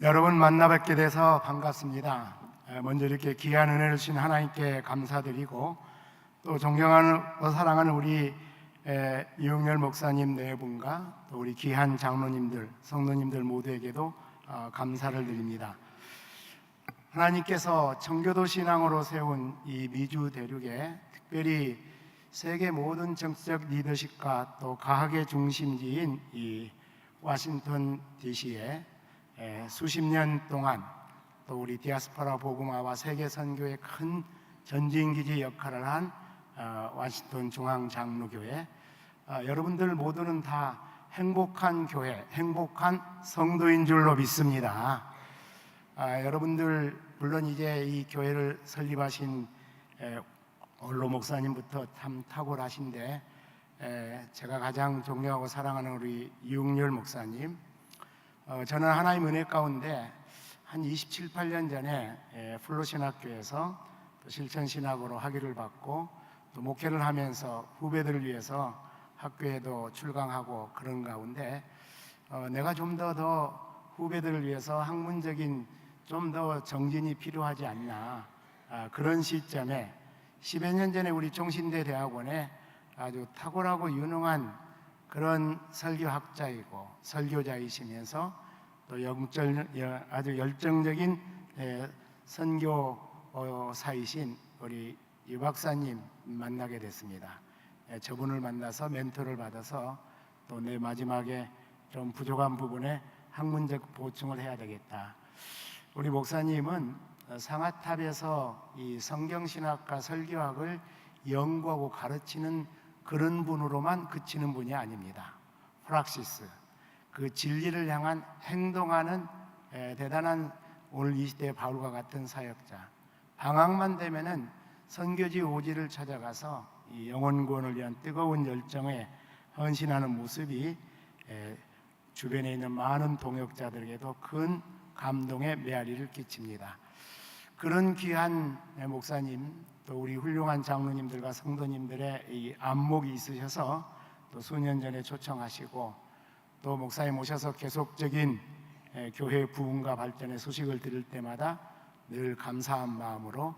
여러분 만나 뵙게 돼서 반갑습니다. 먼저 이렇게 귀한 은혜를 주신 하나님께 감사드리고, 또 존경하고 사랑하는 우리 이용렬 목사님 네 분과 또 우리 귀한 장로님들, 성도님들 모두에게도 감사를 드립니다. 하나님께서 청교도 신앙으로 세운 이 미주 대륙에 특별히 세계 모든 정치적 리더십과 또 과학의 중심지인 이 워싱턴 DC에 수십 년 동안 또 우리 디아스포라 복음화와 세계 선교의 큰 전진기지 역할을 한 워싱턴 중앙장로교회, 여러분들 모두는 다 행복한 교회, 행복한 성도인 줄로 믿습니다. 여러분들 물론 이제 이 교회를 설립하신 원로 목사님부터 참 탁월하신데, 제가 가장 존경하고 사랑하는 우리 이용렬 목사님, 저는 하나님 은혜 가운데 한 27, 8년 전에 플로신학교에서 또 실천신학으로 학위를 받고 또 목회를 하면서 후배들을 위해서 학교에도 출강하고 그런 가운데 내가 좀 더 후배들을 위해서 학문적인 좀 더 정진이 필요하지 않나, 그런 시점에 10여 년 전에 우리 종신대 대학원에 아주 탁월하고 유능한 그런 설교학자이고 설교자이시면서 또 아주 열정적인 선교사이신 우리 이 박사님 만나게 됐습니다. 저분을 만나서 멘토를 받아서 또 내 마지막에 좀 부족한 부분에 학문적 보충을 해야 되겠다. 우리 목사님은 상아탑에서 이 성경신학과 설교학을 연구하고 가르치는 그런 분으로만 그치는 분이 아닙니다. 프락시스, 그 진리를 향한 행동하는 대단한 오늘 이 시대의 바울과 같은 사역자. 방학만 되면은 선교지 오지를 찾아가서 이 영혼 구원을 위한 뜨거운 열정에 헌신하는 모습이 주변에 있는 많은 동역자들에게도 큰 감동의 메아리를 끼칩니다. 그런 귀한 목사님, 또 우리 훌륭한 장로님들과 성도님들의 이 안목이 있으셔서 또 수년 전에 초청하시고 또 목사님 오셔서 계속적인 교회 부흥과 발전의 소식을 들을 때마다 늘 감사한 마음으로,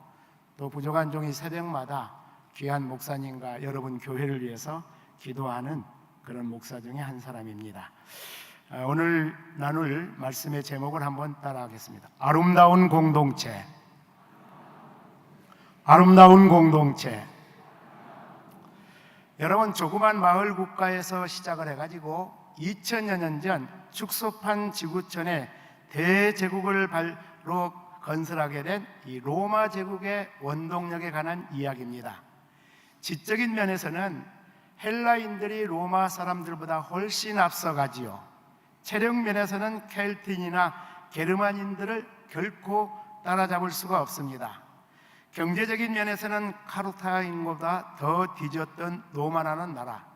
또 부족한 종이 새벽마다 귀한 목사님과 여러분 교회를 위해서 기도하는 그런 목사 중에 한 사람입니다. 오늘 나눌 말씀의 제목을 한번 따라하겠습니다. 아름다운 공동체. 아름다운 공동체. 여러분, 조그만 마을 국가에서 시작을 해가지고 2000여 년 전 축소판 지구촌에 대제국을 발로 건설하게 된 이 로마 제국의 원동력에 관한 이야기입니다. 지적인 면에서는 헬라인들이 로마 사람들보다 훨씬 앞서가지요. 체력 면에서는 켈틴이나 게르만인들을 결코 따라잡을 수가 없습니다. 경제적인 면에서는 카르타인보다 더 뒤졌던 로마라는 나라,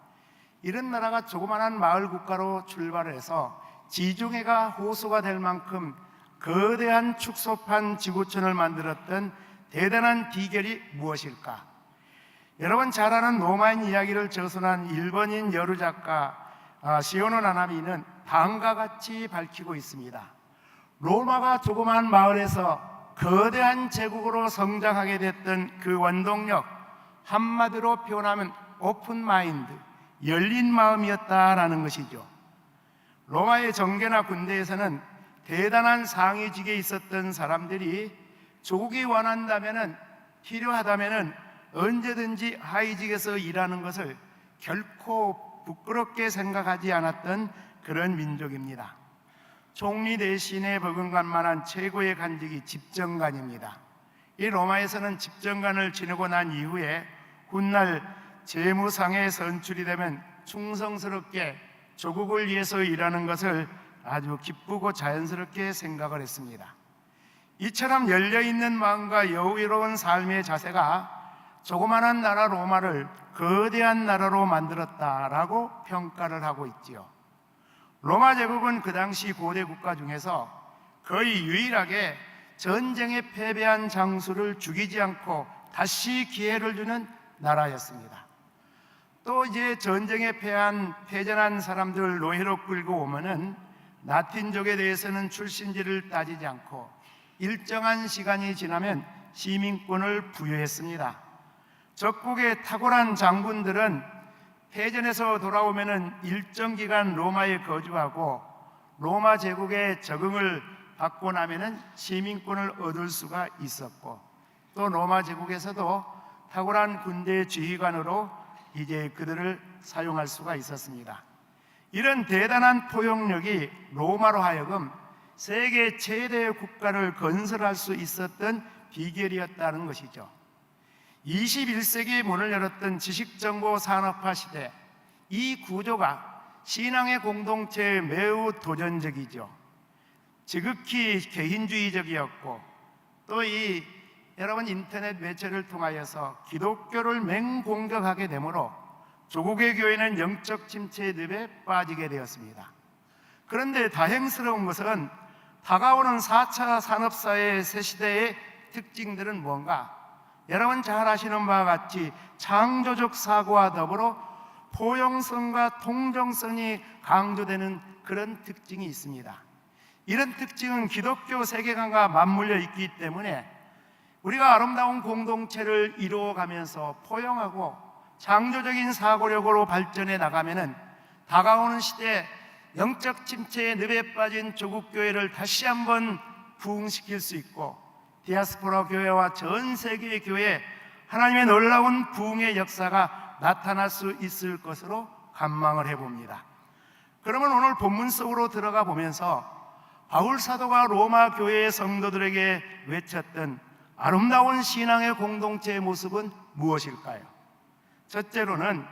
이런 나라가 조그만한 마을 국가로 출발을 해서 지중해가 호수가 될 만큼 거대한 축소판 지구촌을 만들었던 대단한 비결이 무엇일까? 여러분 잘 아는 로마인 이야기를 저술한 일본인 여류 작가 시오노 나나미는 다음과 같이 밝히고 있습니다. 로마가 조그만 마을에서 거대한 제국으로 성장하게 됐던 그 원동력, 한마디로 표현하면 오픈 마인드, 열린 마음이었다라는 것이죠. 로마의 정계나 군대에서는 대단한 상위직에 있었던 사람들이 조국이 원한다면은, 필요하다면은 언제든지 하위직에서 일하는 것을 결코 부끄럽게 생각하지 않았던 그런 민족입니다. 총리 대신에 버금갈 만한 최고의 관직이 집정관입니다. 이 로마에서는 집정관을 지내고 난 이후에 훗날 재무상에 선출이 되면 충성스럽게 조국을 위해서 일하는 것을 아주 기쁘고 자연스럽게 생각을 했습니다. 이처럼 열려있는 마음과 여유로운 삶의 자세가 조그마한 나라 로마를 거대한 나라로 만들었다라고 평가를 하고 있지요. 로마 제국은 그 당시 고대 국가 중에서 거의 유일하게 전쟁에 패배한 장수를 죽이지 않고 다시 기회를 주는 나라였습니다. 또 이제 전쟁에 패전한 사람들 노예로 끌고 오면은 라틴족에 대해서는 출신지를 따지지 않고 일정한 시간이 지나면 시민권을 부여했습니다. 적국의 탁월한 장군들은 패전에서 돌아오면 일정 기간 로마에 거주하고 로마 제국의 적응을 받고 나면 시민권을 얻을 수가 있었고, 또 로마 제국에서도 탁월한 군대 지휘관으로 이제 그들을 사용할 수가 있었습니다. 이런 대단한 포용력이 로마로 하여금 세계 최대의 국가를 건설할 수 있었던 비결이었다는 것이죠. 21세기의 문을 열었던 지식정보 산업화 시대, 이 구조가 신앙의 공동체에 매우 도전적이죠. 지극히 개인주의적이었고, 또 여러분 인터넷 매체를 통하여서 기독교를 맹공격하게 되므로 조국의 교회는 영적 침체의 늪에 빠지게 되었습니다. 그런데 다행스러운 것은 다가오는 4차 산업사회의 새 시대의 특징들은 뭔가? 여러분 잘 아시는 바와 같이 창조적 사고와 더불어 포용성과 통정성이 강조되는 그런 특징이 있습니다. 이런 특징은 기독교 세계관과 맞물려 있기 때문에 우리가 아름다운 공동체를 이루어가면서 포용하고 창조적인 사고력으로 발전해 나가면은 다가오는 시대 영적 침체의 늪에 빠진 조국교회를 다시 한번 부흥시킬 수 있고, 디아스포라 교회와 전 세계의 교회에 하나님의 놀라운 부흥의 역사가 나타날 수 있을 것으로 간망을 해봅니다. 그러면 오늘 본문 속으로 들어가 보면서 바울 사도가 로마 교회의 성도들에게 외쳤던 아름다운 신앙의 공동체의 모습은 무엇일까요? 첫째로는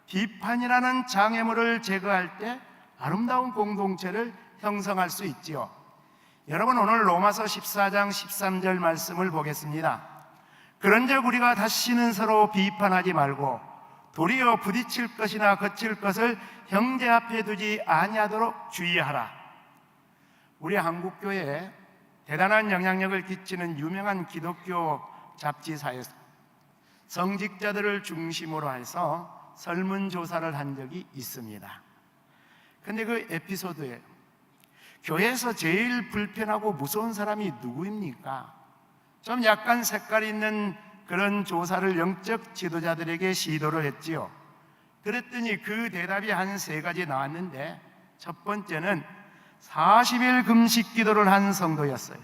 비판이라는 장애물을 제거할 때 아름다운 공동체를 형성할 수 있지요. 여러분 오늘 로마서 14장 13절 말씀을 보겠습니다. 그런즉 우리가 다시는 서로 비판하지 말고 도리어 부딪힐 것이나 거칠 것을 형제 앞에 두지 아니하도록 주의하라. 우리 한국교회에 대단한 영향력을 끼치는 유명한 기독교 잡지사에서 성직자들을 중심으로 해서 설문조사를 한 적이 있습니다. 근데 그 에피소드에 교회에서 제일 불편하고 무서운 사람이 누구입니까? 좀 약간 색깔 있는 그런 조사를 영적 지도자들에게 시도를 했지요. 그랬더니 그 대답이 한 3가지 나왔는데, 첫 번째는 40일 금식 기도를 한 성도였어요.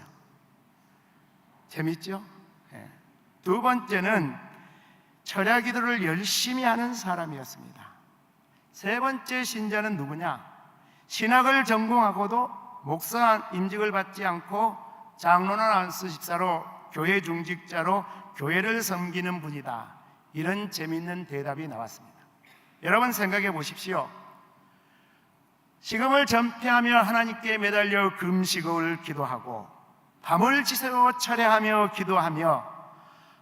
재밌죠? 두 번째는 철야 기도를 열심히 하는 사람이었습니다. 세 번째 신자는 누구냐? 신학을 전공하고도 목사 임직을 받지 않고 장로나 안수집사로 교회 중직자로 교회를 섬기는 분이다. 이런 재미있는 대답이 나왔습니다. 여러분 생각해 보십시오. 식음을 전폐하며 하나님께 매달려 금식을 기도하고 밤을 지새워 철야하며 기도하며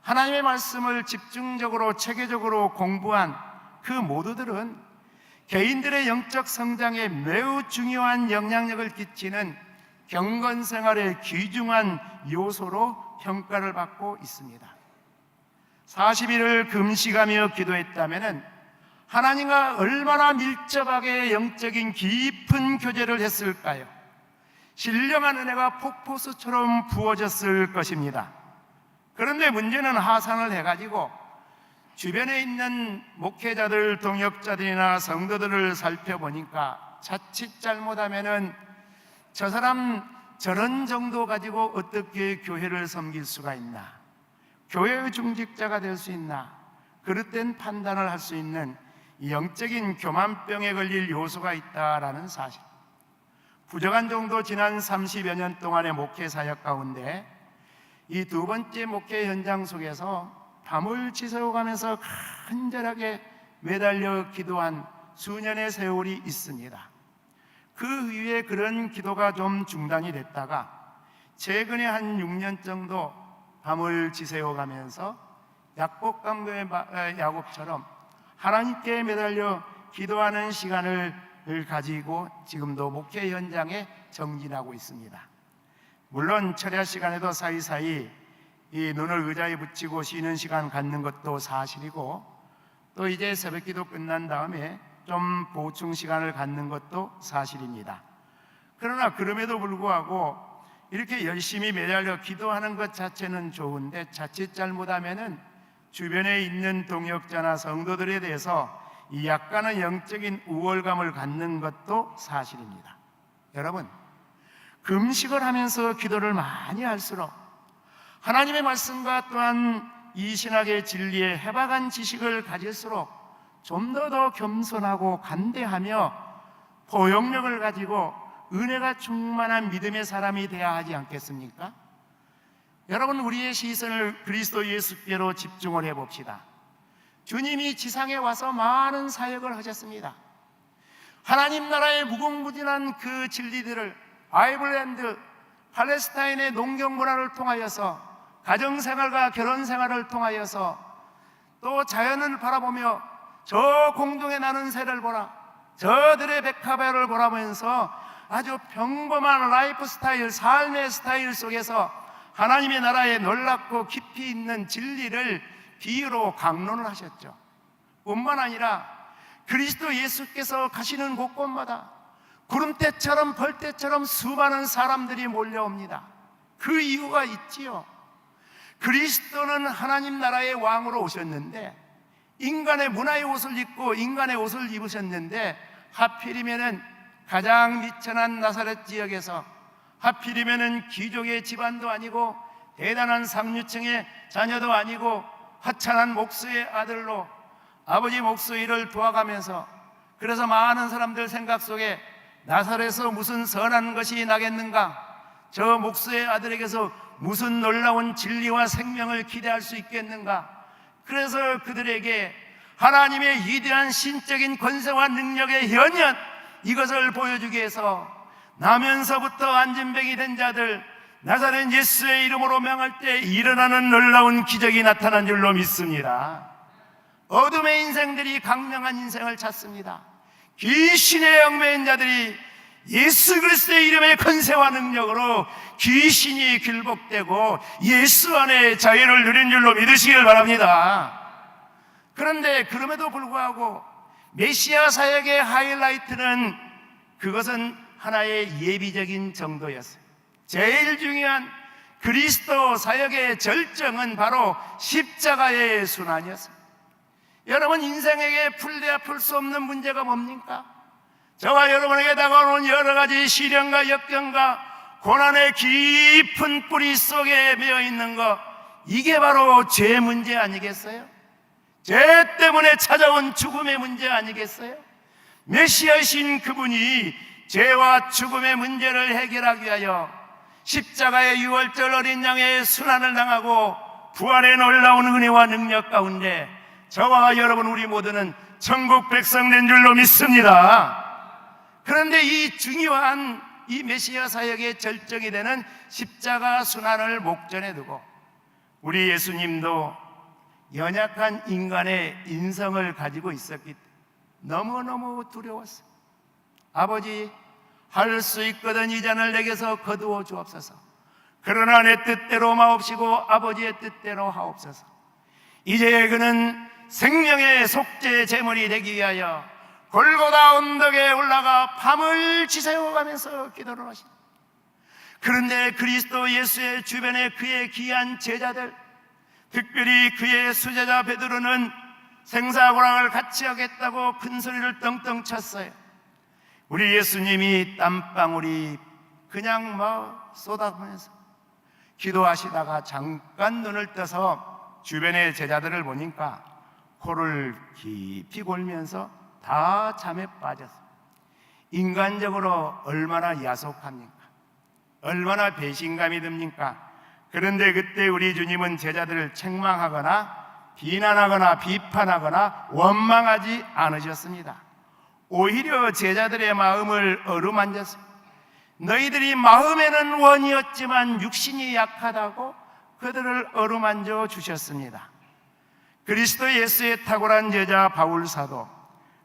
하나님의 말씀을 집중적으로 체계적으로 공부한 그 모두들은 개인들의 영적 성장에 매우 중요한 영향력을 끼치는 경건생활의 귀중한 요소로 평가를 받고 있습니다. 40일을 금식하며 기도했다면 하나님과 얼마나 밀접하게 영적인 깊은 교제를 했을까요? 신령한 은혜가 폭포수처럼 부어졌을 것입니다. 그런데 문제는 하산을 해가지고 주변에 있는 목회자들, 동역자들이나 성도들을 살펴보니까 자칫 잘못하면은 저 사람 저런 정도 가지고 어떻게 교회를 섬길 수가 있나, 교회의 중직자가 될 수 있나, 그릇된 판단을 할 수 있는 영적인 교만병에 걸릴 요소가 있다라는 사실. 부정한 정도 지난 30여 년 동안의 목회 사역 가운데 이 두 번째 목회 현장 속에서 밤을 지새워가면서 간절하게 매달려 기도한 수년의 세월이 있습니다. 그 이후에 그런 기도가 좀 중단이 됐다가 최근에 한 6년 정도 밤을 지새워가면서 약복강도의 야곱처럼 하나님께 매달려 기도하는 시간을 가지고 지금도 목회 현장에 정진하고 있습니다. 물론 철야 시간에도 사이사이 이 눈을 의자에 붙이고 쉬는 시간 갖는 것도 사실이고, 또 이제 새벽기도 끝난 다음에 좀 보충 시간을 갖는 것도 사실입니다. 그러나 그럼에도 불구하고 이렇게 열심히 매달려 기도하는 것 자체는 좋은데 자칫 잘못하면은 주변에 있는 동역자나 성도들에 대해서 이 약간의 영적인 우월감을 갖는 것도 사실입니다. 여러분, 금식을 하면서 기도를 많이 할수록 하나님의 말씀과 또한 이 신학의 진리에 해박한 지식을 가질수록 좀 더 겸손하고 간대하며 포용력을 가지고 은혜가 충만한 믿음의 사람이 되어야 하지 않겠습니까? 여러분, 우리의 시선을 그리스도 예수께로 집중을 해봅시다. 주님이 지상에 와서 많은 사역을 하셨습니다. 하나님 나라의 무궁무진한 그 진리들을 아이블랜드, 팔레스타인의 농경 문화를 통하여서 가정생활과 결혼생활을 통하여서 또 자연을 바라보며 저 공중에 나는 새를 보라, 저들의 백합화를 보라면서 아주 평범한 라이프 스타일, 삶의 스타일 속에서 하나님의 나라에 놀랍고 깊이 있는 진리를 비유로 강론을 하셨죠. 뿐만 아니라 그리스도 예수께서 가시는 곳곳마다 구름대처럼 벌떼처럼 수많은 사람들이 몰려옵니다. 그 이유가 있지요. 그리스도는 하나님 나라의 왕으로 오셨는데 인간의 문화의 옷을 입고 인간의 옷을 입으셨는데 하필이면은 가장 미천한 나사렛 지역에서 하필이면은 귀족의 집안도 아니고 대단한 상류층의 자녀도 아니고 하찮은 목수의 아들로 아버지 목수 일을 도와가면서, 그래서 많은 사람들 생각 속에 나사렛에서 무슨 선한 것이 나겠는가, 저 목수의 아들에게서 무슨 놀라운 진리와 생명을 기대할 수 있겠는가. 그래서 그들에게 하나님의 위대한 신적인 권세와 능력의 현현, 이것을 보여주기 위해서 나면서부터 안진뱅이 된 자들 나사렛 예수의 이름으로 명할 때 일어나는 놀라운 기적이 나타난 줄로 믿습니다. 어둠의 인생들이 강명한 인생을 찾습니다. 귀신의 얽매인 자들이 예수 그리스도의 이름의 권세와 능력으로 귀신이 굴복되고 예수 안에 자유를 누린 줄로 믿으시길 바랍니다. 그런데 그럼에도 불구하고 메시아 사역의 하이라이트는 그것은 하나의 예비적인 정도였어요. 제일 중요한 그리스도 사역의 절정은 바로 십자가의 순환이었습니다. 여러분, 인생에게 풀려야 풀 수 없는 문제가 뭡니까? 저와 여러분에게 다가오는 여러 가지 시련과 역경과 고난의 깊은 뿌리 속에 매여 있는 것, 이게 바로 죄의 문제 아니겠어요? 죄 때문에 찾아온 죽음의 문제 아니겠어요? 메시아이신 그분이 죄와 죽음의 문제를 해결하기 위하여 십자가의 유월절 어린 양의 순환을 당하고 부활의 놀라운 은혜와 능력 가운데 저와 여러분 우리 모두는 천국 백성 된 줄로 믿습니다. 그런데 이 중요한 이 메시아 사역의 절정이 되는 십자가 순환을 목전에 두고 우리 예수님도 연약한 인간의 인성을 가지고 있었기 때문에 너무너무 두려웠어요. 아버지, 할 수 있거든 이 잔을 내게서 거두어 주옵소서. 그러나 내 뜻대로 마옵시고 아버지의 뜻대로 하옵소서. 이제 그는 생명의 속죄 제물이 되기 위하여 골고다 언덕에 올라가 밤을 지새워가면서 기도를 하십니다. 그런데 그리스도 예수의 주변에 그의 귀한 제자들, 특별히 그의 수제자 베드로는 생사고랑을 같이 하겠다고 큰 소리를 떵떵 쳤어요. 우리 예수님이 땀방울이 그냥 막 쏟아보면서 기도하시다가 잠깐 눈을 떠서 주변의 제자들을 보니까 코를 깊이 골면서 다 잠에 빠졌어요. 인간적으로 얼마나 야속합니까? 얼마나 배신감이 듭니까? 그런데 그때 우리 주님은 제자들을 책망하거나 비난하거나 비판하거나 원망하지 않으셨습니다. 오히려 제자들의 마음을 어루만졌습니다. 너희들이 마음에는 원이었지만 육신이 약하다고 그들을 어루만져 주셨습니다. 그리스도 예수의 탁월한 제자 바울 사도,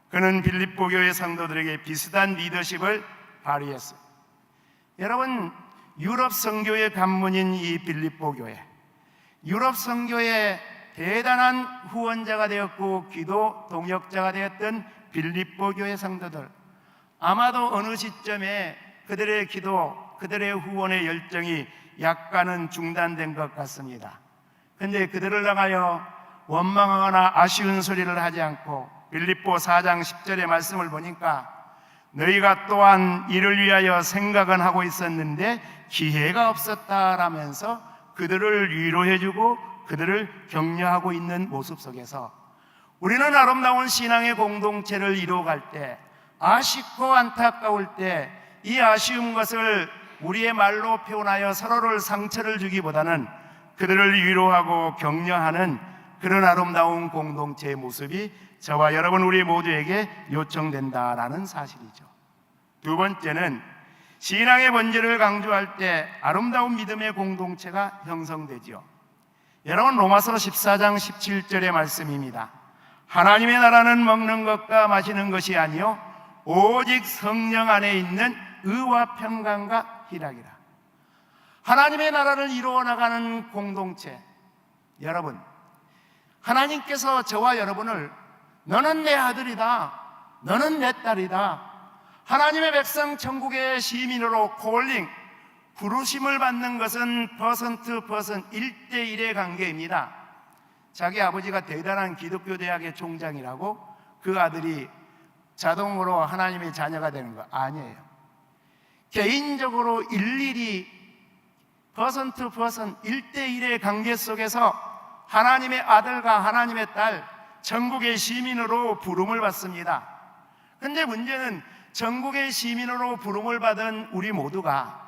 그는 빌립보 교회 성도들에게 비슷한 리더십을 발휘했어요. 여러분, 유럽 선교의 관문인 이 빌립보 교회, 유럽 선교의 대단한 후원자가 되었고 기도 동역자가 되었던 빌립보 교회 성도들, 아마도 어느 시점에 그들의 기도, 그들의 후원의 열정이 약간은 중단된 것 같습니다. 그런데 그들을 향하여 원망하거나 아쉬운 소리를 하지 않고 빌립보 4장 10절의 말씀을 보니까 너희가 또한 이를 위하여 생각은 하고 있었는데 기회가 없었다라면서 그들을 위로해주고 그들을 격려하고 있는 모습 속에서 우리는 아름다운 신앙의 공동체를 이루어갈 때 아쉽고 안타까울 때 이 아쉬운 것을 우리의 말로 표현하여 서로를 상처를 주기보다는 그들을 위로하고 격려하는 그런 아름다운 공동체의 모습이 저와 여러분 우리 모두에게 요청된다라는 사실이죠. 두 번째는 신앙의 본질을 강조할 때 아름다운 믿음의 공동체가 형성되지요. 여러분 로마서 14장 17절의 말씀입니다. 하나님의 나라는 먹는 것과 마시는 것이 아니요 오직 성령 안에 있는 의와 평강과 희락이라. 하나님의 나라를 이루어 나가는 공동체, 여러분 하나님께서 저와 여러분을 너는 내 아들이다, 너는 내 딸이다, 하나님의 백성 천국의 시민으로 콜링 부르심을 받는 것은 퍼센트 1대1의 관계입니다. 자기 아버지가 대단한 기독교 대학의 총장이라고 그 아들이 자동으로 하나님의 자녀가 되는 거 아니에요. 개인적으로 일일이 퍼센트 1대1의 관계 속에서 하나님의 아들과 하나님의 딸 전국의 시민으로 부름을 받습니다. 그런데 문제는 전국의 시민으로 부름을 받은 우리 모두가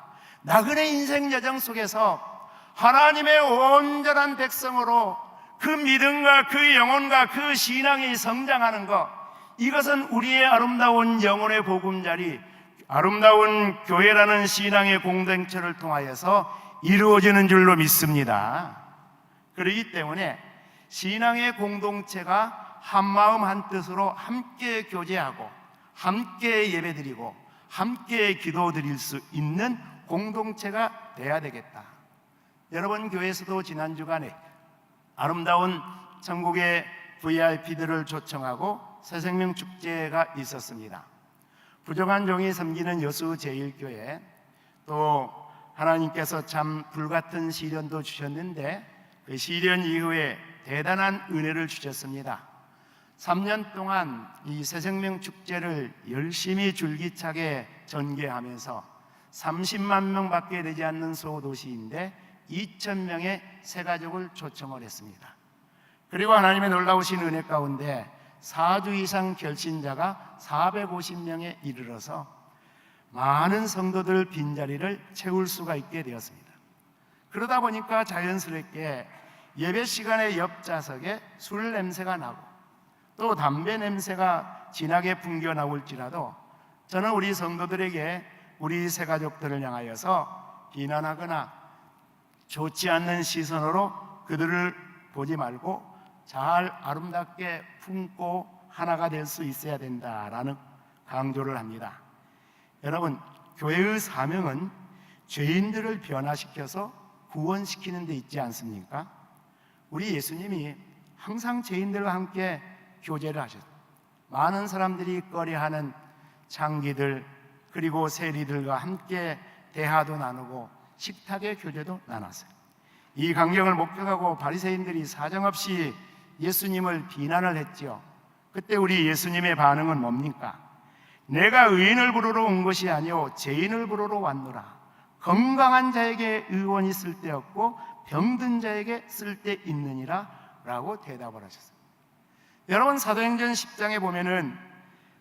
나그네 인생 여정 속에서 하나님의 온전한 백성으로 그 믿음과 그 영혼과 그 신앙이 성장하는 것, 이것은 우리의 아름다운 영혼의 보금자리, 아름다운 교회라는 신앙의 공동체를 통하여서 이루어지는 줄로 믿습니다. 그렇기 때문에 신앙의 공동체가 한마음 한뜻으로 함께 교제하고 함께 예배드리고 함께 기도드릴 수 있는 공동체가 돼야 되겠다. 여러분 교회에서도 지난 주간에 아름다운 전국의 VIP들을 초청하고 새생명 축제가 있었습니다. 부정한 종이 섬기는 여수 제1교회, 또 하나님께서 참 불같은 시련도 주셨는데 그 시련 이후에 대단한 은혜를 주셨습니다. 3년 동안 이 새생명 축제를 열심히 줄기차게 전개하면서 30만 명밖에 되지 않는 소도시인데 2,000명의 새가족을 초청을 했습니다. 그리고 하나님의 놀라우신 은혜 가운데 4주 이상 결신자가 450명에 이르러서 많은 성도들 빈자리를 채울 수가 있게 되었습니다. 그러다 보니까 자연스럽게 예배 시간에 옆좌석에 술 냄새가 나고 또 담배 냄새가 진하게 풍겨 나올지라도 저는 우리 성도들에게 우리 새가족들을 향하여서 비난하거나 좋지 않는 시선으로 그들을 보지 말고 잘 아름답게 품고 하나가 될 수 있어야 된다라는 강조를 합니다. 여러분, 교회의 사명은 죄인들을 변화시켜서 구원시키는 데 있지 않습니까? 우리 예수님이 항상 죄인들과 함께 교제를 하셨어요. 많은 사람들이 꺼려하는 창기들 그리고 세리들과 함께 대화도 나누고 식탁의 교제도 나눴어요. 이 광경을 목격하고 바리새인들이 사정없이 예수님을 비난을 했죠. 그때 우리 예수님의 반응은 뭡니까? 내가 의인을 부르러 온 것이 아니오 죄인을 부르러 왔노라. 건강한 자에게 의원이 쓸데없고 병든 자에게 쓸데있느니라 라고 대답을 하셨습니다. 여러분 사도행전 10장에 보면은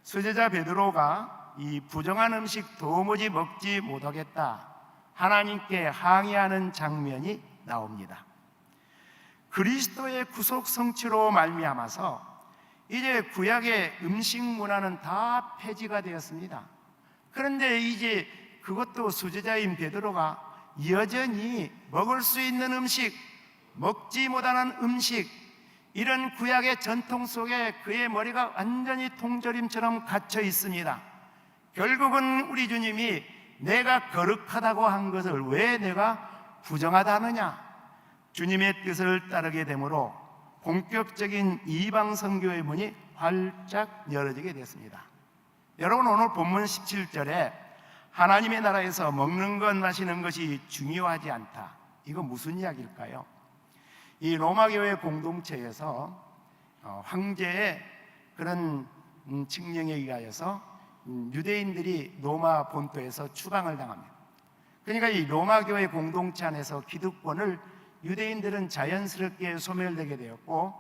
수제자 베드로가 이 부정한 음식 도무지 먹지 못하겠다 하나님께 항의하는 장면이 나옵니다. 그리스도의 구속 성취로 말미암아서 이제 구약의 음식 문화는 다 폐지가 되었습니다. 그런데 이제 그것도 수제자인 베드로가 여전히 먹을 수 있는 음식, 먹지 못하는 음식, 이런 구약의 전통 속에 그의 머리가 완전히 통조림처럼 갇혀 있습니다. 결국은 우리 주님이 내가 거룩하다고 한 것을 왜 내가 부정하다 하느냐? 주님의 뜻을 따르게 되므로 본격적인 이방 선교의 문이 활짝 열어지게 됐습니다. 여러분 오늘 본문 17절에 하나님의 나라에서 먹는 것 마시는 것이 중요하지 않다. 이거 무슨 이야기일까요? 이 로마교회 공동체에서 황제의 그런 칙령에 의하여서 유대인들이 로마 본토에서 추방을 당합니다. 그러니까 이 로마교회 공동체 안에서 기득권을 유대인들은 자연스럽게 소멸되게 되었고,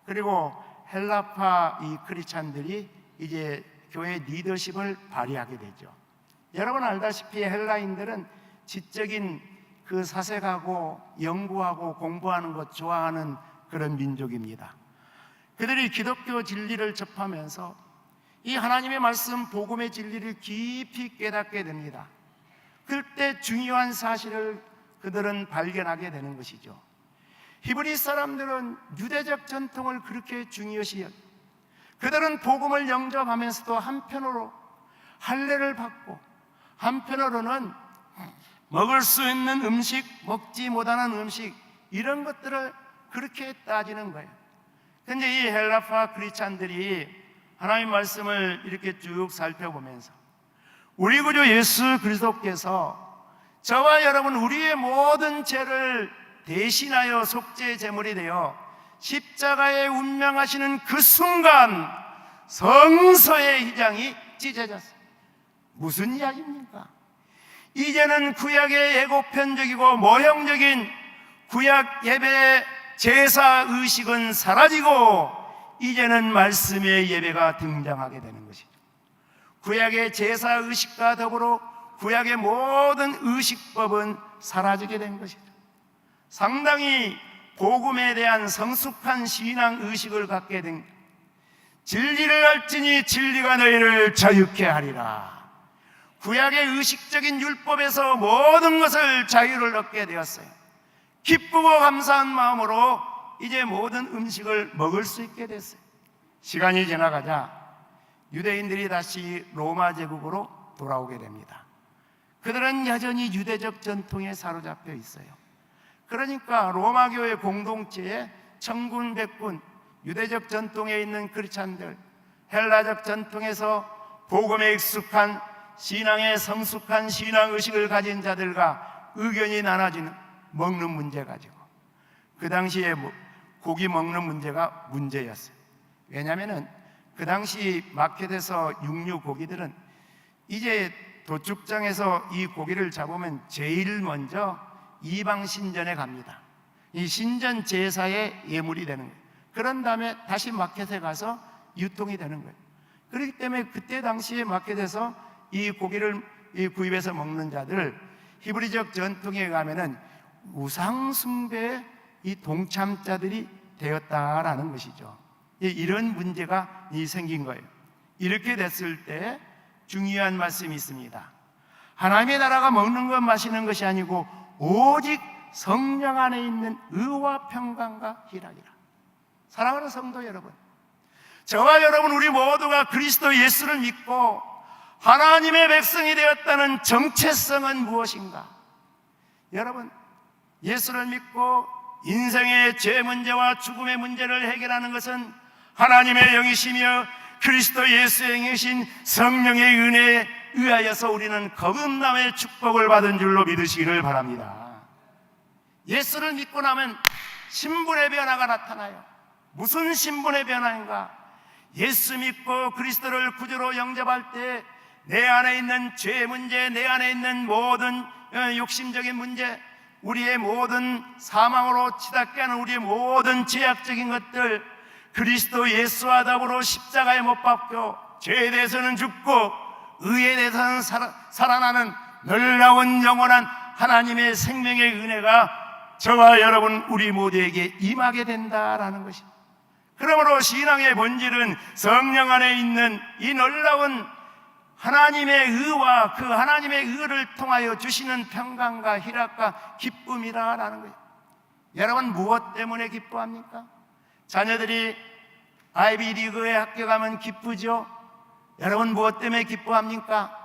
그리고 헬라파 이 크리스찬들이 이제 교회 리더십을 발휘하게 되죠. 여러분 알다시피 헬라인들은 지적인 그 사색하고 연구하고 공부하는 것 좋아하는 그런 민족입니다. 그들이 기독교 진리를 접하면서 이 하나님의 말씀 복음의 진리를 깊이 깨닫게 됩니다. 그때 중요한 사실을 그들은 발견하게 되는 것이죠. 히브리 사람들은 유대적 전통을 그렇게 중요시 여기고, 그들은 복음을 영접하면서도 한편으로 할례를 받고, 한편으로는 먹을 수 있는 음식, 먹지 못하는 음식, 이런 것들을 그렇게 따지는 거예요. 근데 이 헬라파 크리스찬들이 하나님 말씀을 이렇게 쭉 살펴보면서 우리 구주 예수 그리스도께서 저와 여러분 우리의 모든 죄를 대신하여 속죄 제물이 되어 십자가에 운명하시는 그 순간 성서의 휘장이 찢어졌어요. 무슨 이야기입니까? 이제는 구약의 예고편적이고 모형적인 구약 예배 제사 의식은 사라지고 이제는 말씀의 예배가 등장하게 되는 것이죠. 구약의 제사 의식과 더불어 구약의 모든 의식법은 사라지게 된 것이죠. 상당히 복음에 대한 성숙한 신앙 의식을 갖게 된, 진리를 알지니 진리가 너희를 자유케 하리라. 구약의 의식적인 율법에서 모든 것을 자유를 얻게 되었어요. 기쁘고 감사한 마음으로 이제 모든 음식을 먹을 수 있게 됐어요. 시간이 지나가자 유대인들이 다시 로마 제국으로 돌아오게 됩니다. 그들은 여전히 유대적 전통에 사로잡혀 있어요. 그러니까 로마 교회 공동체에 천군 백군, 유대적 전통에 있는 크리스찬들, 헬라적 전통에서 복음에 익숙한 신앙에 성숙한 신앙 의식을 가진 자들과 의견이 나눠지는 먹는 문제 가지고, 그 당시에 고기 먹는 문제가 문제였어요. 왜냐하면 그 당시 마켓에서 육류 고기들은 이제 도축장에서 이 고기를 잡으면 제일 먼저 이방 신전에 갑니다. 이 신전 제사의 예물이 되는 거예요. 그런 다음에 다시 마켓에 가서 유통이 되는 거예요. 그렇기 때문에 그때 당시에 마켓에서 이 고기를 구입해서 먹는 자들, 히브리적 전통에 의하면은 우상 숭배의 이 동참자들이 되었다라는 것이죠. 이런 문제가 생긴 거예요. 이렇게 됐을 때 중요한 말씀이 있습니다. 하나님의 나라가 먹는 것 마시는 것이 아니고 오직 성령 안에 있는 의와 평강과 희락이라. 사랑하는 성도 여러분, 저와 여러분 우리 모두가 그리스도 예수를 믿고 하나님의 백성이 되었다는 정체성은 무엇인가? 여러분, 예수를 믿고 인생의 죄 문제와 죽음의 문제를 해결하는 것은 하나님의 영이시며 그리스도 예수의 영이신 성령의 은혜에 의하여서 우리는 거듭남의 축복을 받은 줄로 믿으시기를 바랍니다. 예수를 믿고 나면 신분의 변화가 나타나요. 무슨 신분의 변화인가? 예수 믿고 그리스도를 구주로 영접할 때 내 안에 있는 죄 문제, 내 안에 있는 모든 욕심적인 문제, 우리의 모든 사망으로 치닫게 하는 우리의 모든 죄악적인 것들, 그리스도 예수와 더불어 십자가에 못 박혀 죄에 대해서는 죽고 의에 대해서는 살아나는 놀라운 영원한 하나님의 생명의 은혜가 저와 여러분 우리 모두에게 임하게 된다라는 것입니다. 그러므로 신앙의 본질은 성령 안에 있는 이 놀라운 하나님의 의와 그 하나님의 의를 통하여 주시는 평강과 희락과 기쁨이라는 거예요. 여러분 무엇 때문에 기뻐합니까? 자녀들이 아이비리그에 합격하면 기쁘죠? 여러분 무엇 때문에 기뻐합니까?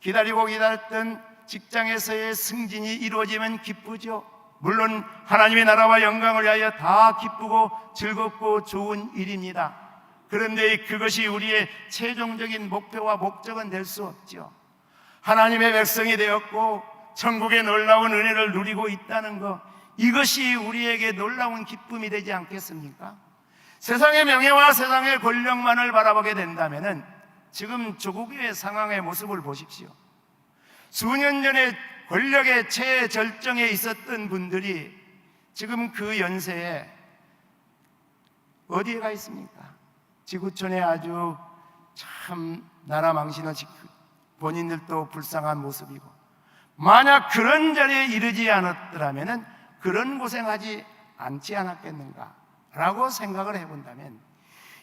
기다리고 기다렸던 직장에서의 승진이 이루어지면 기쁘죠? 물론 하나님의 나라와 영광을 위하여 다 기쁘고 즐겁고 좋은 일입니다. 그런데 그것이 우리의 최종적인 목표와 목적은 될 수 없죠. 하나님의 백성이 되었고 천국의 놀라운 은혜를 누리고 있다는 것, 이것이 우리에게 놀라운 기쁨이 되지 않겠습니까? 세상의 명예와 세상의 권력만을 바라보게 된다면 지금 조국의 상황의 모습을 보십시오. 수년 전에 권력의 최절정에 있었던 분들이 지금 그 연세에 어디에 가 있습니까? 지구촌에 아주 참 나라 망신을 본인들도 불쌍한 모습이고, 만약 그런 자리에 이르지 않았더라면 그런 고생하지 않지 않았겠는가 라고 생각을 해본다면,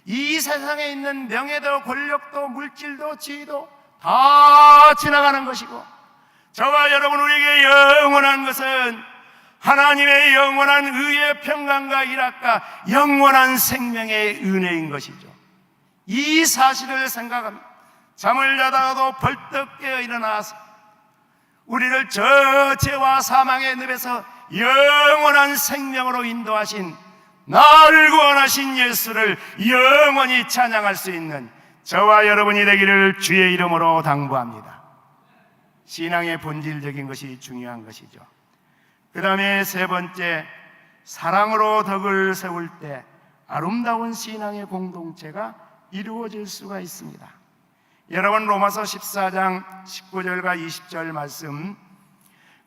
이 세상에 있는 명예도 권력도 물질도 지위도 다 지나가는 것이고, 저와 여러분 우리에게 영원한 것은 하나님의 영원한 의의 평강과 일학과 영원한 생명의 은혜인 것이죠. 이 사실을 생각합니다. 잠을 자다가도 벌떡 깨어 일어나서 우리를 저 죄와 사망의 늪에서 영원한 생명으로 인도하신, 나를 구원하신 예수를 영원히 찬양할 수 있는 저와 여러분이 되기를 주의 이름으로 당부합니다. 신앙의 본질적인 것이 중요한 것이죠. 그 다음에 세 번째, 사랑으로 덕을 세울 때 아름다운 신앙의 공동체가 이루어질 수가 있습니다. 여러분, 로마서 14장 19절과 20절 말씀,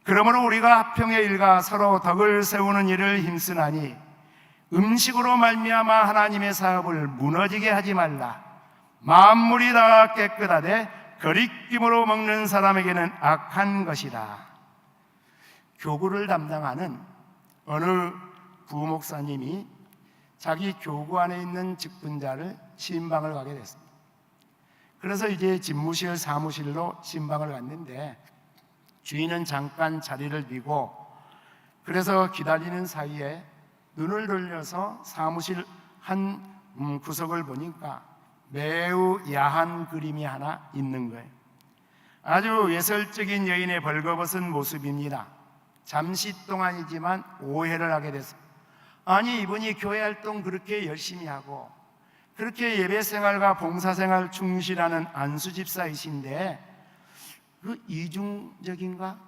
그러므로 우리가 합평의 일과 서로 덕을 세우는 일을 힘쓰나니 음식으로 말미암아 하나님의 사업을 무너지게 하지 말라. 만물이 다 깨끗하되 거리낌으로 먹는 사람에게는 악한 것이다. 교구를 담당하는 어느 부목사님이 자기 교구 안에 있는 직분자를 신방을 가게 됐습니다. 그래서 이제 집무실 사무실로 신방을 갔는데 주인은 잠깐 자리를 비고, 그래서 기다리는 사이에 눈을 돌려서 사무실 한 구석을 보니까 매우 야한 그림이 하나 있는 거예요. 아주 예설적인 여인의 벌거벗은 모습입니다. 잠시 동안이지만 오해를 하게 됐습니다. 아니, 이분이 교회 활동 그렇게 열심히 하고 그렇게 예배생활과 봉사생활 충실하는 안수집사이신데 그 이중적인가?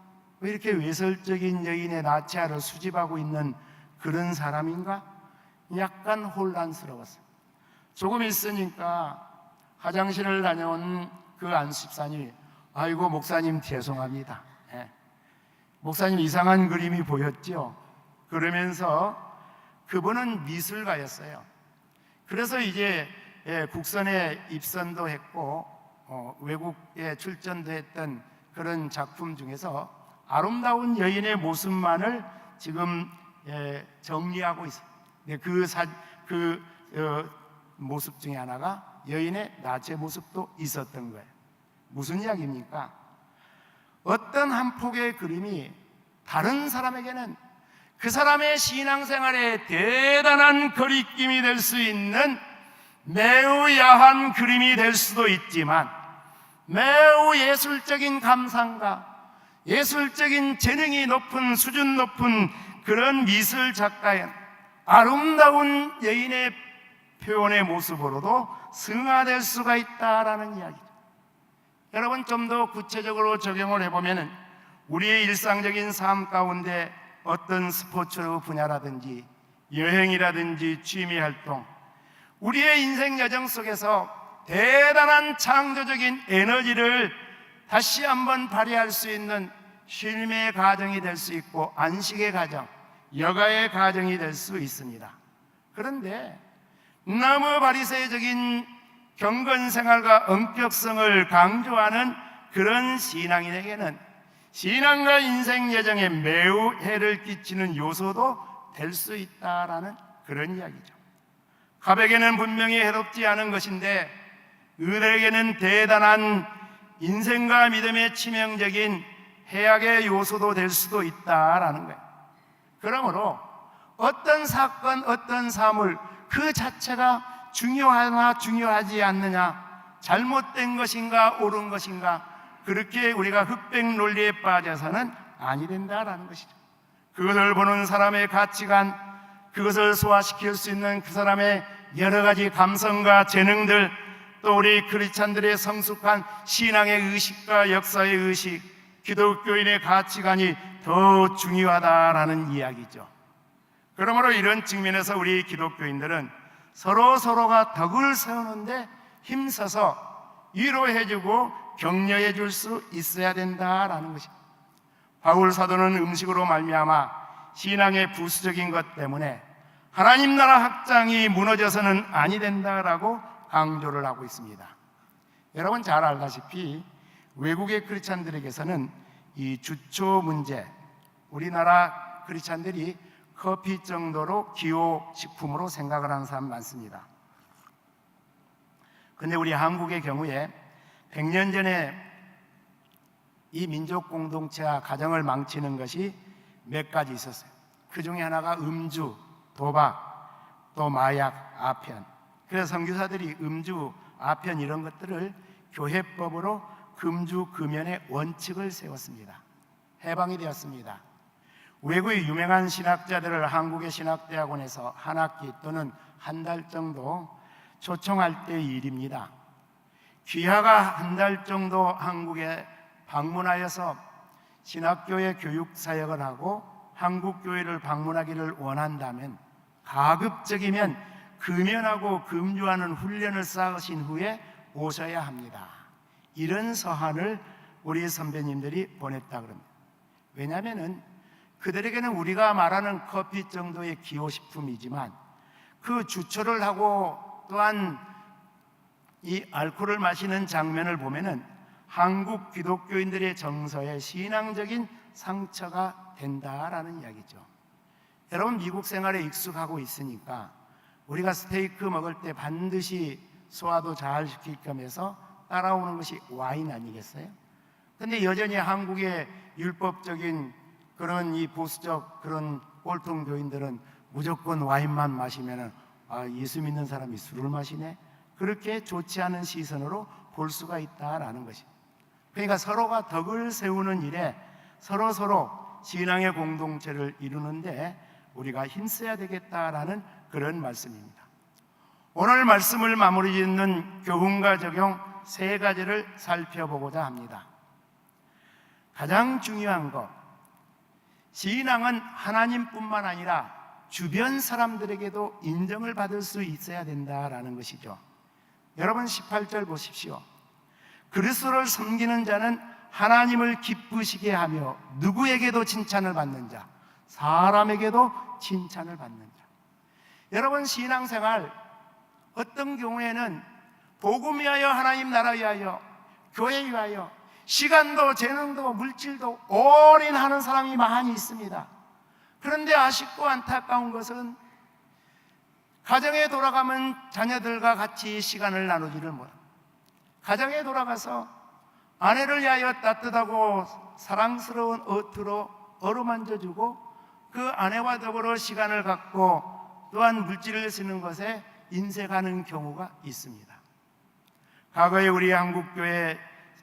왜 이렇게 외설적인 여인의 나치아를 수집하고 있는 그런 사람인가? 약간 혼란스러웠어요. 조금 있으니까 화장실을 다녀온 그 안수집사님이, 아이고 목사님 죄송합니다. 목사님 이상한 그림이 보였죠? 그러면서 그분은 미술가였어요. 그래서 이제 국선에 입선도 했고 외국에 출전도 했던 그런 작품 중에서 아름다운 여인의 모습만을 지금 정리하고 있어요. 그 모습 중에 하나가 여인의 나체 모습도 있었던 거예요. 무슨 이야기입니까? 어떤 한 폭의 그림이 다른 사람에게는 그 사람의 신앙생활에 대단한 거리낌이 될 수 있는 매우 야한 그림이 될 수도 있지만, 매우 예술적인 감상가, 예술적인 재능이 높은, 수준 높은 그런 미술 작가의 아름다운 여인의 표현의 모습으로도 승화될 수가 있다라는 이야기죠. 여러분, 좀 더 구체적으로 적용을 해보면 우리의 일상적인 삶 가운데 어떤 스포츠 분야라든지 여행이라든지 취미활동, 우리의 인생 여정 속에서 대단한 창조적인 에너지를 다시 한번 발휘할 수 있는 쉼의 가정이 될 수 있고 안식의 가정, 여가의 가정이 될 수 있습니다. 그런데 너무 바리새적인 경건생활과 엄격성을 강조하는 그런 신앙인에게는 신앙과 인생 여정에 매우 해를 끼치는 요소도 될 수 있다라는 그런 이야기죠. 갑에게는 분명히 해롭지 않은 것인데 을에게는 대단한 인생과 믿음의 치명적인 해악의 요소도 될 수도 있다라는 거예요. 그러므로 어떤 사건, 어떤 사물 그 자체가 중요하나 중요하지 않느냐, 잘못된 것인가 옳은 것인가, 그렇게 우리가 흑백 논리에 빠져서는 아니 된다라는 것이죠. 그것을 보는 사람의 가치관, 그것을 소화시킬 수 있는 그 사람의 여러 가지 감성과 재능들, 또 우리 크리스찬들의 성숙한 신앙의 의식과 역사의 의식, 기독교인의 가치관이 더 중요하다라는 이야기죠. 그러므로 이런 측면에서 우리 기독교인들은 서로가 덕을 세우는데 힘써서 위로해주고 격려해줄 수 있어야 된다라는 것입니다. 바울 사도는 음식으로 말미암아 신앙의 부수적인 것 때문에 하나님 나라 확장이 무너져서는 아니 된다라고 강조를 하고 있습니다. 여러분 잘 알다시피 외국의 크리스찬들에게서는 이 주초 문제, 우리나라 크리스찬들이 커피 정도로 기호식품으로 생각을 하는 사람 많습니다. 근데 우리 한국의 경우에 100년 전에 이 민족 공동체와 가정을 망치는 것이 몇 가지 있었어요. 그 중에 하나가 음주, 도박, 또 마약, 아편. 그래서 선교사들이 음주, 아편 이런 것들을 교회법으로 금주 금연의 원칙을 세웠습니다. 해방이 되었습니다. 외국의 유명한 신학자들을 한국의 신학대학원에서 한 학기 또는 한 달 정도 초청할 때의 일입니다. 귀하가 한 달 정도 한국에 방문하여서 신학교의 교육 사역을 하고 한국 교회를 방문하기를 원한다면 가급적이면 금연하고 금주하는 훈련을 쌓으신 후에 오셔야 합니다. 이런 서한을 우리 선배님들이 보냈다 그럽니다. 왜냐하면 그들에게는 우리가 말하는 커피 정도의 기호식품이지만 그 주초를 하고 또한 이 알코올을 마시는 장면을 보면은 한국 기독교인들의 정서에 신앙적인 상처가 된다라는 이야기죠. 여러분 미국 생활에 익숙하고 있으니까 우리가 스테이크 먹을 때 반드시 소화도 잘 시키게끔 해서 따라오는 것이 와인 아니겠어요? 근데 여전히 한국의 율법적인 그런 이 보수적 그런 꼴통 교인들은 무조건 와인만 마시면은 예수 믿는 사람이 술을 마시네? 그렇게 좋지 않은 시선으로 볼 수가 있다라는 것입니다. 그러니까 서로가 덕을 세우는 일에 서로 신앙의 공동체를 이루는데 우리가 힘써야 되겠다라는 그런 말씀입니다. 오늘 말씀을 마무리 짓는 교훈과 적용 세 가지를 살펴보고자 합니다. 가장 중요한 것, 신앙은 하나님뿐만 아니라 주변 사람들에게도 인정을 받을 수 있어야 된다라는 것이죠. 여러분 18절 보십시오. 그리스도를 섬기는 자는 하나님을 기쁘시게 하며 누구에게도 칭찬을 받는 자, 사람에게도 칭찬을 받는 자. 여러분 신앙생활 어떤 경우에는 복음 위하여 하나님 나라 위하여 교회 위하여 시간도 재능도 물질도 올인하는 사람이 많이 있습니다. 그런데 아쉽고 안타까운 것은 가정에 돌아가면 자녀들과 같이 시간을 나누지를 못합니다. 가정에 돌아가서 아내를 위하여 따뜻하고 사랑스러운 옷으로 어루만져주고 그 아내와 더불어 시간을 갖고 또한 물질을 쓰는 것에 인색하는 경우가 있습니다. 과거에 우리 한국교회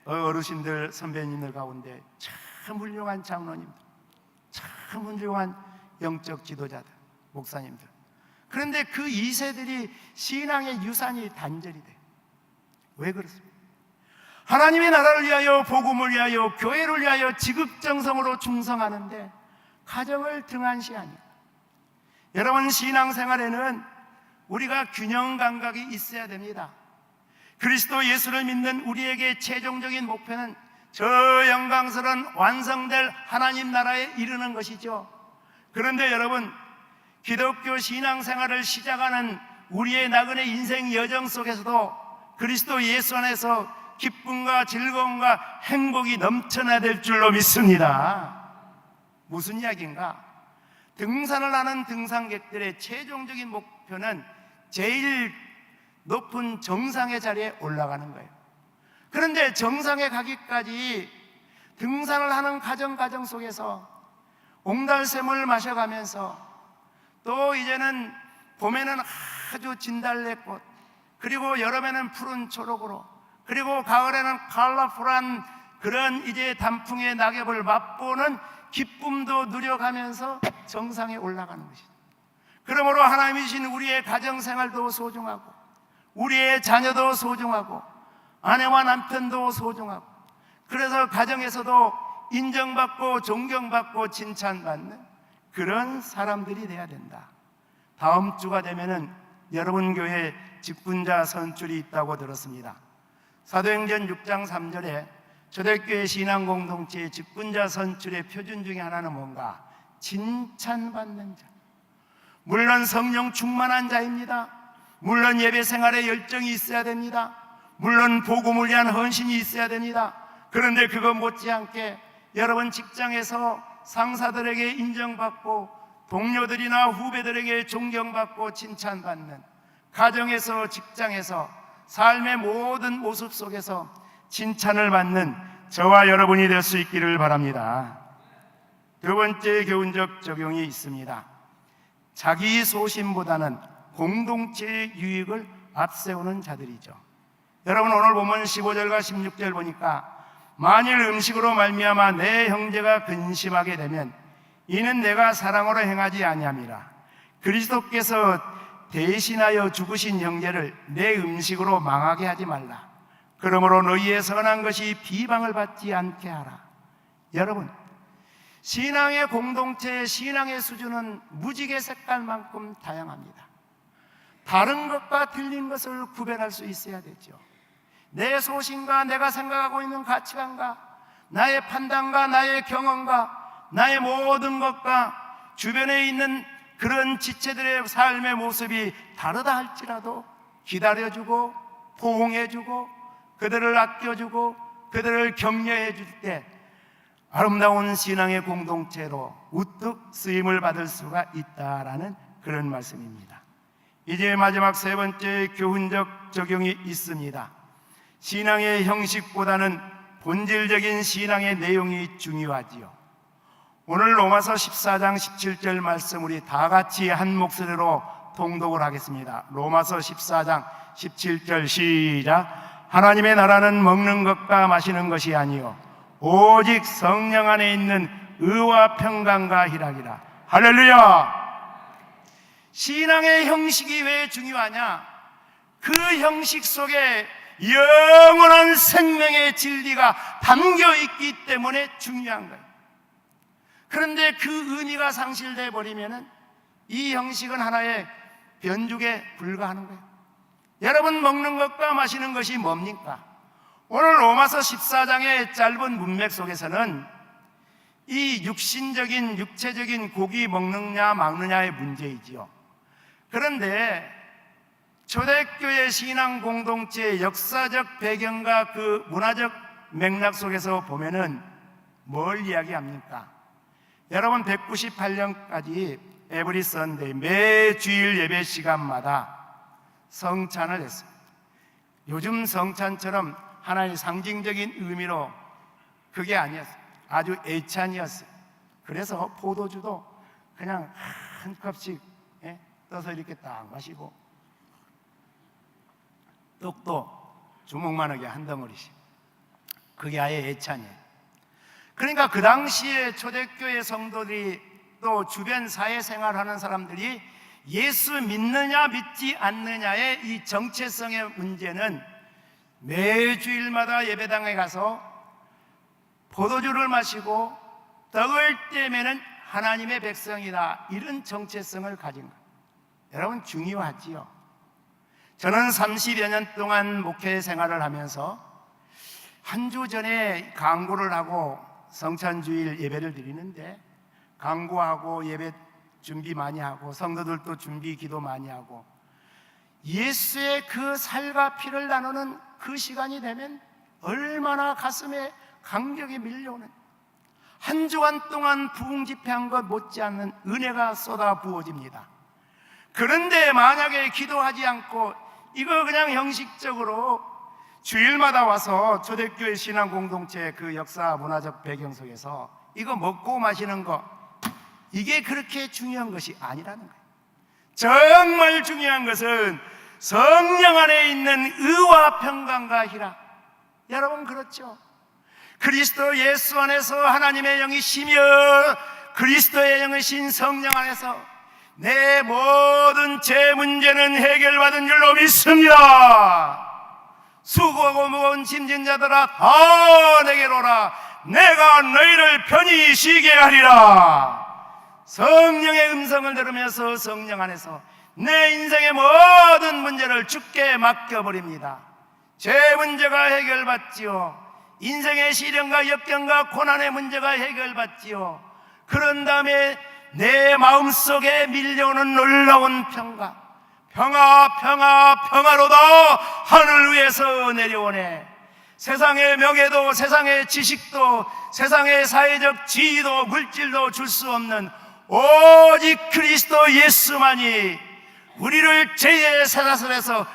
어르신들 선배님들 가운데 참 훌륭한 장로님들, 참 훌륭한 영적 지도자들, 목사님들. 그런데 그 2세들이 신앙의 유산이 단절이 돼요. 왜 그렇습니까? 하나님의 나라를 위하여 복음을 위하여 교회를 위하여 지극정성으로 충성하는데 가정을 등한시하니. 여러분 신앙생활에는 우리가 균형 감각이 있어야 됩니다. 그리스도 예수를 믿는 우리에게 최종적인 목표는 저 영광스러운 완성될 하나님 나라에 이르는 것이죠. 그런데 여러분 기독교 신앙생활을 시작하는 우리의 나그네 인생 여정 속에서도 그리스도 예수 안에서 기쁨과 즐거움과 행복이 넘쳐나야 될 줄로 믿습니다. 무슨 이야기인가? 등산을 하는 등산객들의 최종적인 목표는 제일 높은 정상의 자리에 올라가는 거예요. 그런데 정상에 가기까지 등산을 하는 가정 속에서 옹달샘을 마셔가면서 또 이제는 봄에는 아주 진달래꽃, 그리고 여름에는 푸른 초록으로, 그리고 가을에는 컬러풀한 그런 이제 단풍의 낙엽을 맛보는 기쁨도 누려가면서 정상에 올라가는 것이죠. 그러므로 하나님이신 우리의 가정생활도 소중하고 우리의 자녀도 소중하고 아내와 남편도 소중하고, 그래서 가정에서도 인정받고 존경받고 칭찬받는 그런 사람들이 돼야 된다. 다음 주가 되면은 여러분 교회에 직분자 선출이 있다고 들었습니다. 사도행전 6장 3절에 초대교회 신앙공동체의 직분자 선출의 표준 중에 하나는 뭔가? 칭찬받는 자. 물론 성령 충만한 자입니다. 물론 예배 생활에 열정이 있어야 됩니다. 물론 복음을 위한 헌신이 있어야 됩니다. 그런데 그거 못지않게 여러분 직장에서 상사들에게 인정받고 동료들이나 후배들에게 존경받고 칭찬받는, 가정에서 직장에서 삶의 모든 모습 속에서 칭찬을 받는 저와 여러분이 될 수 있기를 바랍니다. 두 번째 교훈적 적용이 있습니다. 자기 소신보다는 공동체의 유익을 앞세우는 자들이죠. 여러분, 오늘 보면 15절과 16절 보니까 만일 음식으로 말미암아 내 형제가 근심하게 되면 이는 내가 사랑으로 행하지 아니함이라. 그리스도께서 대신하여 죽으신 형제를 내 음식으로 망하게 하지 말라. 그러므로 너희의 선한 것이 비방을 받지 않게 하라. 여러분, 신앙의 공동체의 신앙의 수준은 무지개 색깔만큼 다양합니다. 다른 것과 틀린 것을 구별할 수 있어야 되죠. 내 소신과 내가 생각하고 있는 가치관과 나의 판단과 나의 경험과 나의 모든 것과 주변에 있는 그런 지체들의 삶의 모습이 다르다 할지라도 기다려주고 포옹해주고 그들을 아껴주고 그들을 격려해 줄 때 아름다운 신앙의 공동체로 우뚝 쓰임을 받을 수가 있다라는 그런 말씀입니다. 이제 마지막 세 번째 교훈적 적용이 있습니다. 신앙의 형식보다는 본질적인 신앙의 내용이 중요하지요. 오늘 로마서 14장 17절 말씀 우리 다 같이 한 목소리로 통독을 하겠습니다. 로마서 14장 17절 시작. 하나님의 나라는 먹는 것과 마시는 것이 아니요 오직 성령 안에 있는 의와 평강과 희락이라. 할렐루야. 신앙의 형식이 왜 중요하냐? 그 형식 속에 영원한 생명의 진리가 담겨 있기 때문에 중요한 거예요. 그런데 그 의미가 상실돼 버리면은 이 형식은 하나의 변죽에 불과하는 거예요. 여러분, 먹는 것과 마시는 것이 뭡니까? 오늘 로마서 14장의 짧은 문맥 속에서는 이 육신적인 육체적인 고기 먹느냐 막느냐의 문제이지요. 그런데 초대교회 신앙 공동체의 역사적 배경과 그 문화적 맥락 속에서 보면은 뭘 이야기합니까? 여러분, 198년까지 에브리 선데이 매 주일 예배 시간마다 성찬을 했습니다. 요즘 성찬처럼 하나의 상징적인 의미로 그게 아니었어요. 아주 애찬이었어요. 그래서 포도주도 그냥 한 컵씩 떠서 이렇게 딱 마시고 떡도 주먹만하게 한 덩어리씩. 그게 아예 애찬이에요. 그러니까 그 당시에 초대교회 성도들이 또 주변 사회생활하는 사람들이 예수 믿느냐 믿지 않느냐의 이 정체성의 문제는 매주일마다 예배당에 가서 포도주를 마시고 떡을 떼면은 하나님의 백성이다, 이런 정체성을 가진 거예요. 여러분, 중요하지요. 저는 30여 년 동안 목회 생활을 하면서 한 주 전에 강구를 하고 성찬주일 예배를 드리는데, 강구하고 예배 준비 많이 하고 성도들도 준비 기도 많이 하고 예수의 그 살과 피를 나누는 그 시간이 되면 얼마나 가슴에 감격이 밀려오는, 한 주간 동안 부흥 집회한 것 못지않는 은혜가 쏟아 부어집니다. 그런데 만약에 기도하지 않고 이거 그냥 형식적으로 주일마다 와서 초대교회 신앙 공동체의 그 역사 문화적 배경 속에서 이거 먹고 마시는 거, 이게 그렇게 중요한 것이 아니라는 거예요. 정말 중요한 것은 성령 안에 있는 의와 평강과 희락. 여러분, 그렇죠? 그리스도 예수 안에서 하나님의 영이 심여 그리스도의 영이신 성령 안에서 내 모든 죄 문제는 해결받은 줄로 믿습니다. 수고하고 무거운 짐진 자들아 다 내게로 오라. 내가 너희를 편히 쉬게 하리라. 성령의 음성을 들으면서 성령 안에서 내 인생의 모든 문제를 주께 맡겨버립니다. 죄 문제가 해결받지요. 인생의 시련과 역경과 고난의 문제가 해결받지요. 그런 다음에 내 마음속에 밀려오는 놀라운 평강, 평화로다 하늘 위에서 내려오네. 세상의 명예도 세상의 지식도 세상의 사회적 지위도 물질도 줄 수 없는 오직 그리스도 예수만이 우리를 죄의 세사슬에서